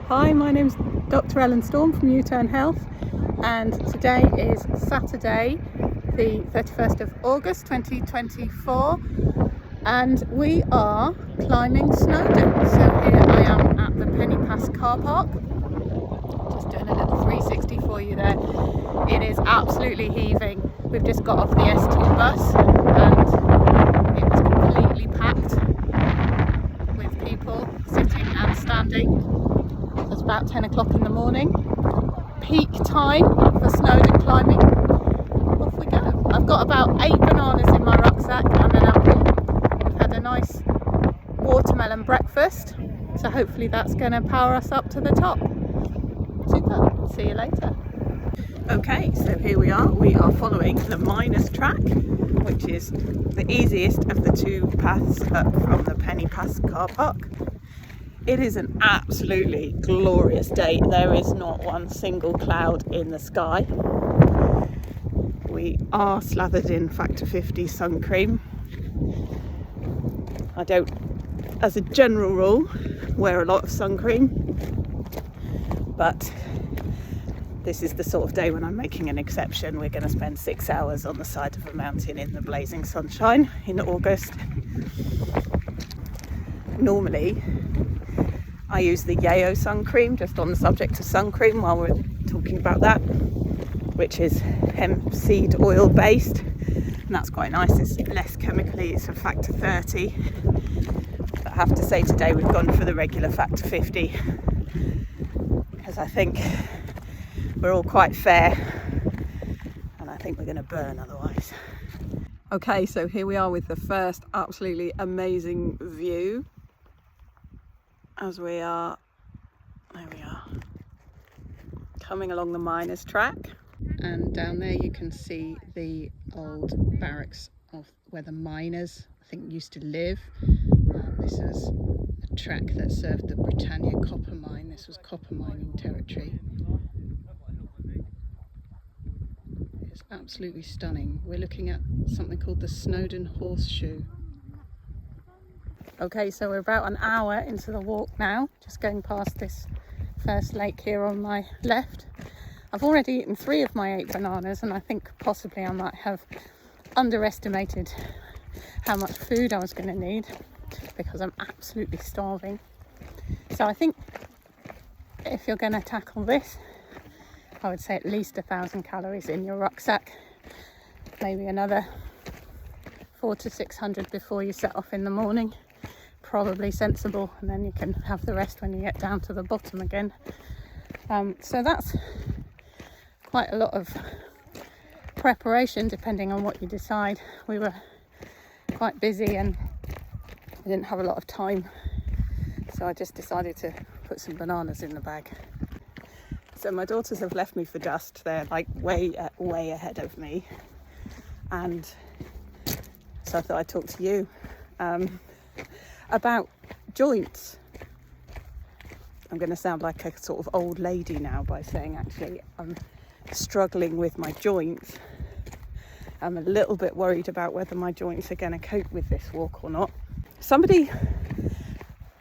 Hi, my name's Dr. Ellen Storm from U-Turn Health, and today is Saturday the 31st of August 2024 and we are climbing Snowdon. So here I am at the Penny Pass car park, just doing a little 360 for you there. It is absolutely heaving. We've just got off the S2 bus and it was completely packed with people sitting and standing. It's about 10 o'clock in the morning, peak time for Snowdon climbing. Off we go. I've got about 8 bananas in my rucksack and an apple. We've had a nice watermelon breakfast, so hopefully that's going to power us up to the top. Super, see you later. Okay, so here we are following the miners track, which is the easiest of the two paths up from the Penny Pass car park. It is an absolutely glorious day. There is not one single cloud in the sky. We are slathered in Factor 50 sun cream. I don't, as a general rule, wear a lot of sun cream, but this is the sort of day when I'm making an exception. We're going to spend 6 hours on the side of a mountain in the blazing sunshine in August. Normally, I use the Yayo sun cream, just on the subject of sun cream while we're talking about that, which is hemp seed oil based, and that's quite nice. It's less chemically, it's a Factor 30. But I have to say today we've gone for the regular Factor 50 because I think we're all quite fair and I think we're going to burn otherwise. Okay, so here we are with the first absolutely amazing view. As we are, there we are, coming along the miners' track, and down there you can see the old barracks of where the miners, I think, used to live. This is a track that served the Britannia copper mine. This was copper mining territory. It's absolutely stunning. We're looking at something called the Snowdon Horseshoe. Okay, so we're about an hour into the walk now, just going past this first lake here on my left. I've already eaten 3 of my 8 bananas, and I think possibly I might have underestimated how much food I was going to need because I'm absolutely starving. So I think if you're going to tackle this, I would say at least 1,000 calories in your rucksack, maybe another 400 to 600 before you set off in the morning. Probably sensible, and then you can have the rest when you get down to the bottom again. So that's quite a lot of preparation depending on what you decide. We were quite busy and I didn't have a lot of time, so I just decided to put some bananas in the bag. So my daughters have left me for dust. They're like way ahead of me, and so I thought I'd talk to you about joints. I'm going to sound like a sort of old lady now by saying actually I'm struggling with my joints. I'm a little bit worried about whether my joints are going to cope with this walk or not. Somebody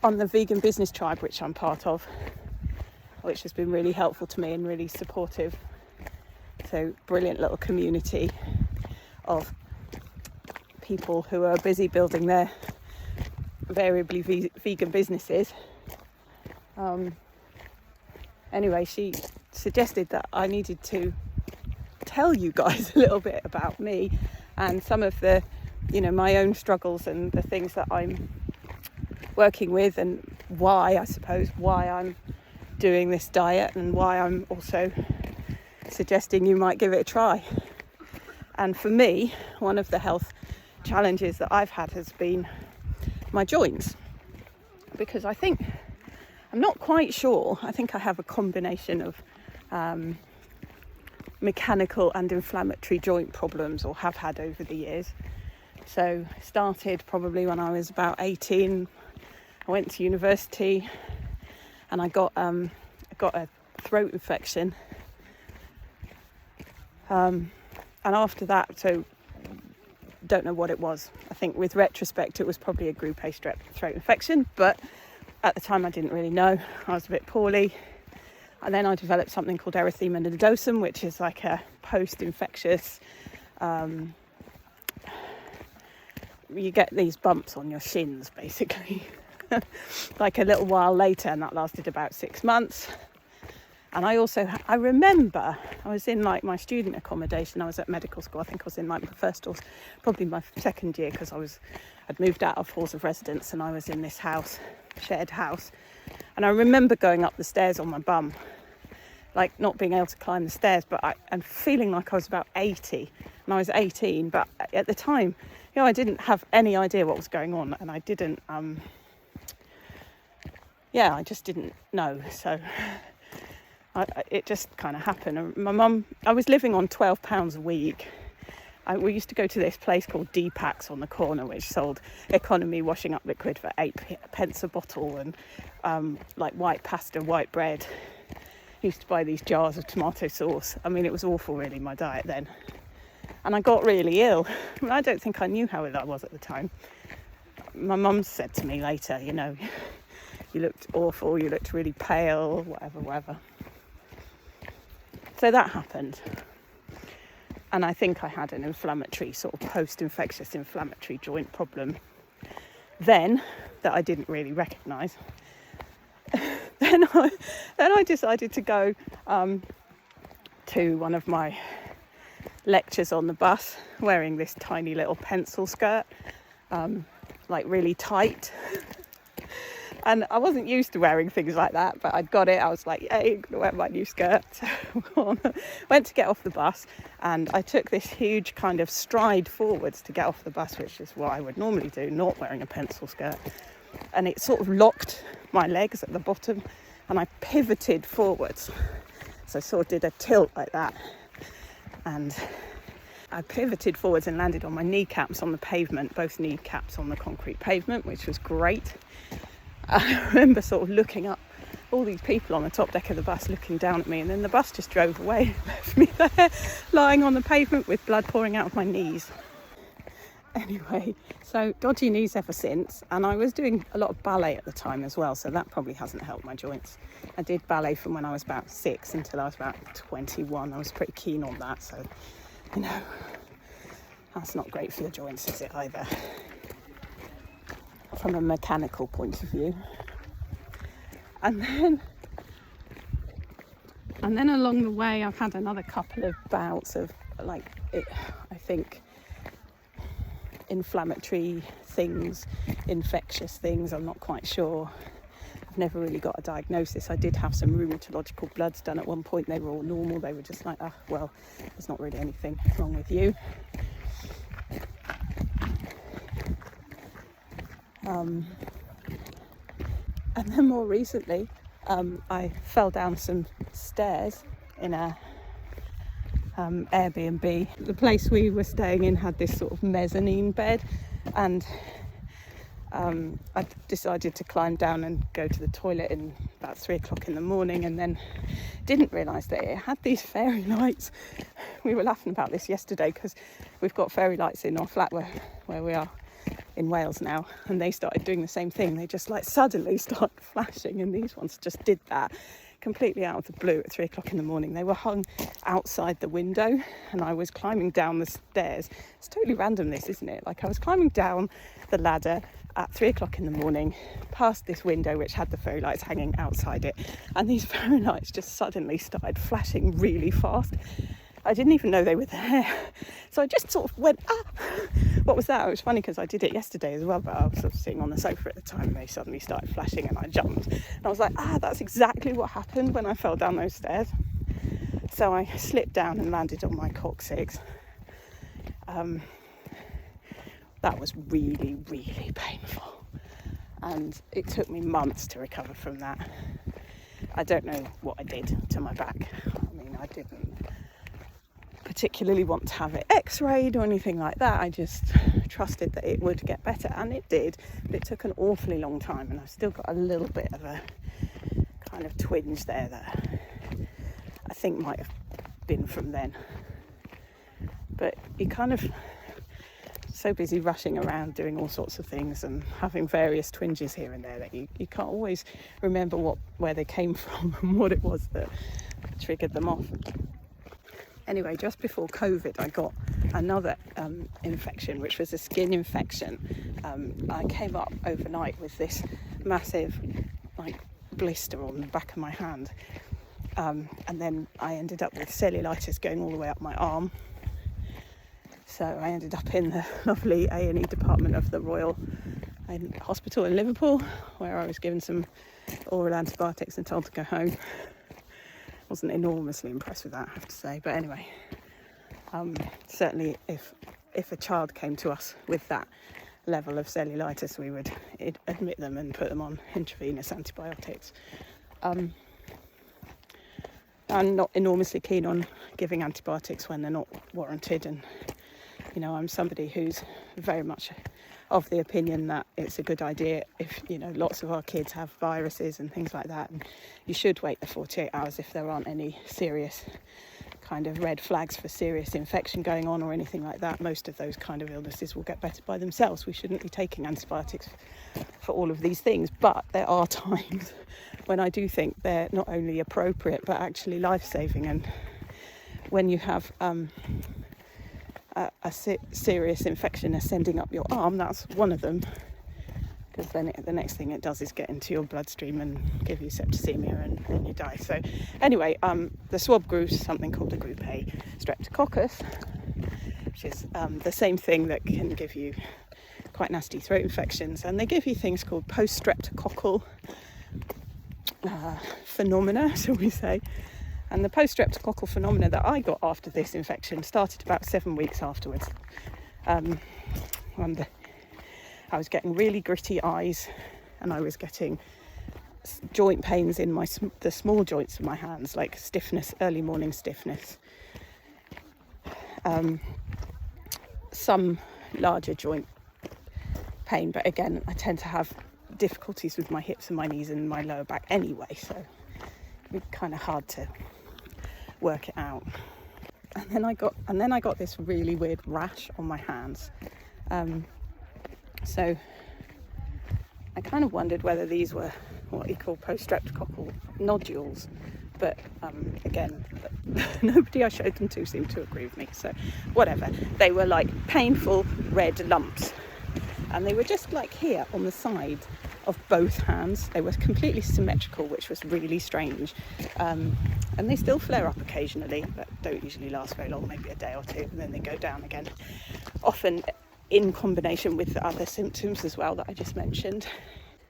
on the vegan business tribe, which I'm part of, which has been really helpful to me and really supportive, so brilliant little community of people who are busy building their variably vegan businesses. Anyway, she suggested that I needed to tell you guys a little bit about me and some of the, my own struggles and the things that I'm working with, and why I'm doing this diet, and why I'm also suggesting you might give it a try. And for me, one of the health challenges that I've had has been my joints, because I'm not quite sure. I think I have a combination of mechanical and inflammatory joint problems, or have had over the years. So started probably when I was about 18. I went to university and I got a throat infection, and after that, so don't know what it was. I think with retrospect it was probably a group A strep throat infection, but At the time I didn't really know. I was a bit poorly. And then I developed something called erythema nodosum, which is like a post-infectious, you get these bumps on your shins basically, like a little while later, and that lasted about 6 months. And I remember I was in like my student accommodation. I was at medical school. I think I was in like my first or probably my second year, because I'd moved out of halls of residence and I was in this house, shared house. And I remember going up the stairs on my bum, like not being able to climb the stairs, and feeling like I was about 80. And I was 18, but at the time, I didn't have any idea what was going on, and I didn't, I just didn't know. So it just kind of happened. And my mum, I was living on £12 a week. We used to go to this place called D-Packs on the corner, which sold economy washing up liquid for 8p a bottle, and like white pasta, white bread. Used to buy these jars of tomato sauce. I mean, it was awful really, my diet then. And I got really ill. I mean, I don't think I knew how ill I was at the time. My mum said to me later, you looked awful, you looked really pale, whatever. So that happened. And I think I had an inflammatory, sort of post-infectious inflammatory joint problem then that I didn't really recognise. Then I decided to go to one of my lectures on the bus wearing this tiny little pencil skirt, like really tight. And I wasn't used to wearing things like that, but I'd got it. I was like, yay, I'm going to wear my new skirt. So went to get off the bus, and I took this huge kind of stride forwards to get off the bus, which is what I would normally do, not wearing a pencil skirt. And it sort of locked my legs at the bottom, and I pivoted forwards. So I sort of did a tilt like that. And I pivoted forwards and landed on my kneecaps on the pavement, both kneecaps on the concrete pavement, which was great. I remember sort of looking up, all these people on the top deck of the bus looking down at me, and then the bus just drove away, left me there lying on the pavement with blood pouring out of my knees. Anyway, so dodgy knees ever since, and I was doing a lot of ballet at the time as well, so that probably hasn't helped my joints. I did ballet from when I was about 6 until I was about 21. I was pretty keen on that, so that's not great for your joints, is it, either, from a mechanical point of view. And then along the way I've had another couple of bouts of I think inflammatory things, infectious things, I'm not quite sure. I've never really got a diagnosis. I did have some rheumatological bloods done at one point. They were all normal. They were just like, well, there's not really anything wrong with you. And then more recently, I fell down some stairs in a Airbnb. The place we were staying in had this sort of mezzanine bed, and I decided to climb down and go to the toilet in about 3 o'clock in the morning, and then didn't realise that it had these fairy lights. We were laughing about this yesterday because we've got fairy lights in our flat where we are in Wales now, and they started doing the same thing. They just like suddenly started flashing, and these ones just did that completely out of the blue at 3 o'clock in the morning. They were hung outside the window, and I was climbing down the stairs. It's totally random, this, isn't it? Like, I was climbing down the ladder at 3 o'clock in the morning past this window which had the fairy lights hanging outside it, and these fairy lights just suddenly started flashing really fast. I didn't even know they were there, so I just sort of went, what was that? It was funny because I did it yesterday as well, but I was sort of sitting on the sofa at the time and they suddenly started flashing, and I jumped, and I was like, that's exactly what happened when I fell down those stairs. So I slipped down and landed on my coccyx. That was really, really painful, and it took me months to recover from that. I don't know what I did to my back. I mean, I didn't particularly want to have it x-rayed or anything like that. I just trusted that it would get better, and it did, but it took an awfully long time, and I've still got a little bit of a kind of twinge there that I think might have been from then. But you kind of so busy rushing around doing all sorts of things and having various twinges here and there that you can't always remember where they came from and what it was that triggered them off. Anyway, just before COVID, I got another infection, which was a skin infection. I came up overnight with this massive blister on the back of my hand, and then I ended up with cellulitis going all the way up my arm. So I ended up in the lovely A&E department of the Royal Hospital in Liverpool, where I was given some oral antibiotics and told to go home. Wasn't enormously impressed with that, I have to say, but anyway, certainly if a child came to us with that level of cellulitis, we would admit them and put them on intravenous antibiotics. I'm not enormously keen on giving antibiotics when they're not warranted, and I'm somebody who's very much of the opinion that it's a good idea if lots of our kids have viruses and things like that, and you should wait the 48 hours if there aren't any serious kind of red flags for serious infection going on or anything like that. Most of those kind of illnesses will get better by themselves. We shouldn't be taking antibiotics for all of these things, but there are times when I do think they're not only appropriate but actually life-saving. And when you have a serious infection ascending up your arm, that's one of them, because then the next thing it does is get into your bloodstream and give you septicemia, and then you die. So anyway, the swab grew something called a group A streptococcus, which is the same thing that can give you quite nasty throat infections, and they give you things called post-streptococcal phenomena, shall we say. And the post-streptococcal phenomena that I got after this infection started about 7 weeks afterwards. And I was getting really gritty eyes, and I was getting joint pains in the small joints of my hands, like stiffness, early morning stiffness. Some larger joint pain, but again, I tend to have difficulties with my hips and my knees and my lower back anyway, so it's kind of hard to work it out. And then I got this really weird rash on my hands. So I kind of wondered whether these were what you call post-streptococcal nodules, but again, nobody I showed them to seemed to agree with me, so whatever. They were like painful red lumps, and they were just like here on the side of both hands. They were completely symmetrical, which was really strange, and they still flare up occasionally, but don't usually last very long, maybe a day or two, and then they go down again, often in combination with the other symptoms as well that I just mentioned.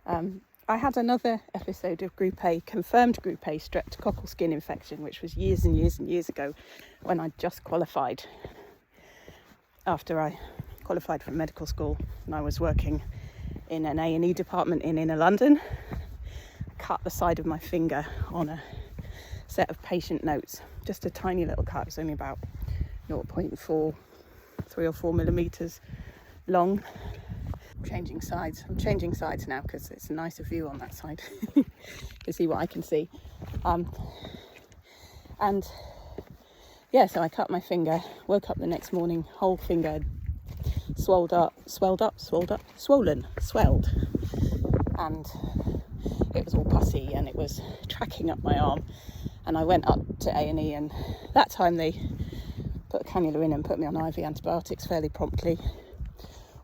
I had another episode of confirmed group A streptococcal skin infection, which was years and years and years ago, when I just qualified. After I qualified from medical school, and I was working in an A&E department in inner London, cut the side of my finger on a set of patient notes, just a tiny little cut. It was only about 0.4, 3 or 4 millimeters long. I'm changing sides now because it's a nicer view on that side to see what I can see. And yeah, so I cut my finger, woke up the next morning, whole finger swelled, and it was all pussy and it was tracking up my arm. And I went up to A&E, and that time they put a cannula in and put me on IV antibiotics fairly promptly.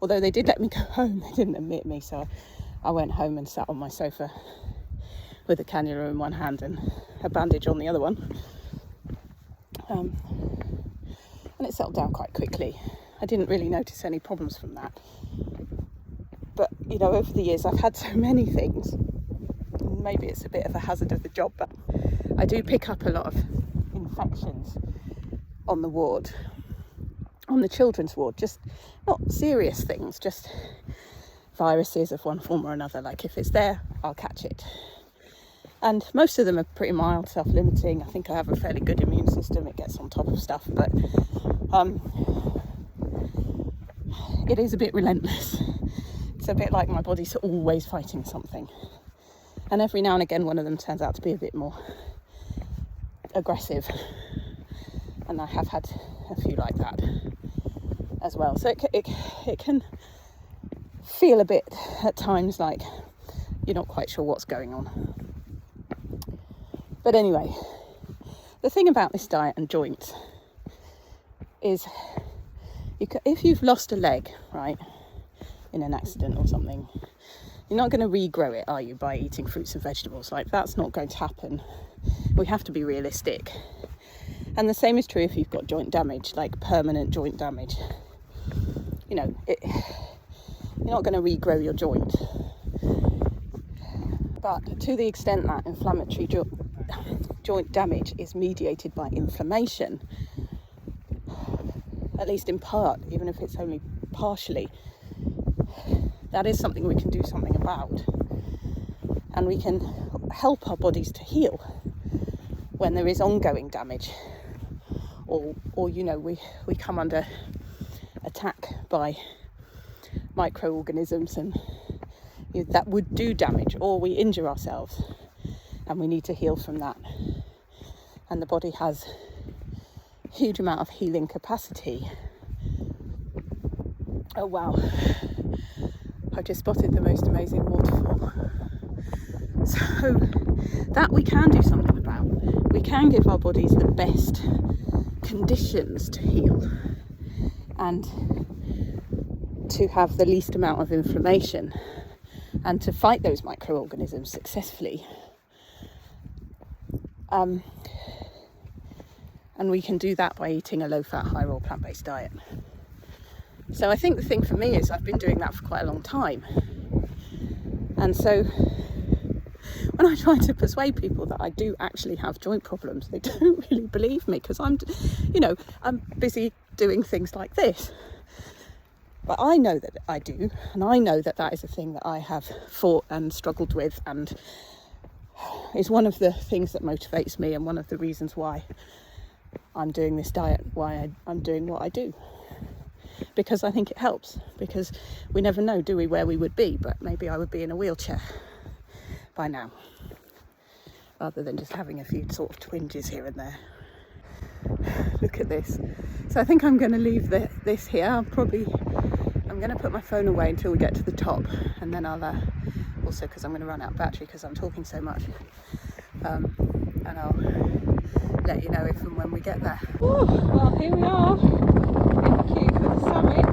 Although they did let me go home, they didn't admit me, so I went home and sat on my sofa with a cannula in one hand and a bandage on the other one. And it settled down quite quickly. I didn't really notice any problems from that. But, over the years I've had so many things. Maybe it's a bit of a hazard of the job, but I do pick up a lot of infections on the ward, on the children's ward, just not serious things, just viruses of one form or another. Like if it's there, I'll catch it. And most of them are pretty mild, self-limiting. I think I have a fairly good immune system. It gets on top of stuff, but it is a bit relentless. It's a bit like my body's always fighting something. And every now and again, one of them turns out to be a bit more aggressive. And I have had a few like that. as well. So it can feel a bit at times like you're not quite sure what's going on. But anyway, the thing about this diet and joints is if you've lost a leg, right, in an accident or something, you're not going to regrow it, are you, by eating fruits and vegetables? Like, that's not going to happen. We have to be realistic. And the same is true if you've got joint damage, like permanent joint damage. You know, you're not going to regrow your joint. But to the extent that inflammatory joint damage is mediated by inflammation, at least in part, even if it's only partially, that is something we can do something about. And we can help our bodies to heal when there is ongoing damage, or you know, we come under attack by microorganisms and that would do damage, or we injure ourselves and we need to heal from that. And the body has a huge amount of healing capacity. Oh wow, I just spotted the most amazing waterfall. So that we can do something about. We can give our bodies the best conditions to heal and to have the least amount of inflammation and to fight those microorganisms successfully. And we can do that by eating a low-fat, high-raw, plant-based diet. So I think the thing for me is I've been doing that for quite a long time. And so when I try to persuade people that I do actually have joint problems, they don't really believe me, because I'm busy doing things like this. But I know that I do, and I know that that is a thing that I have fought and struggled with, and is one of the things that motivates me, and one of the reasons why I'm doing this diet, why I'm doing what I do. Because I think it helps, because we never know, do we, where we would be, but maybe I would be in a wheelchair by now, rather than just having a few sort of twinges here and there. Look at this. So I think I'm going to leave this here. I'm going to put my phone away until we get to the top, and then I'll also, because I'm going to run out of battery because I'm talking so much, and I'll let you know if and when we get there. Ooh, well, here we are in the queue for the summit.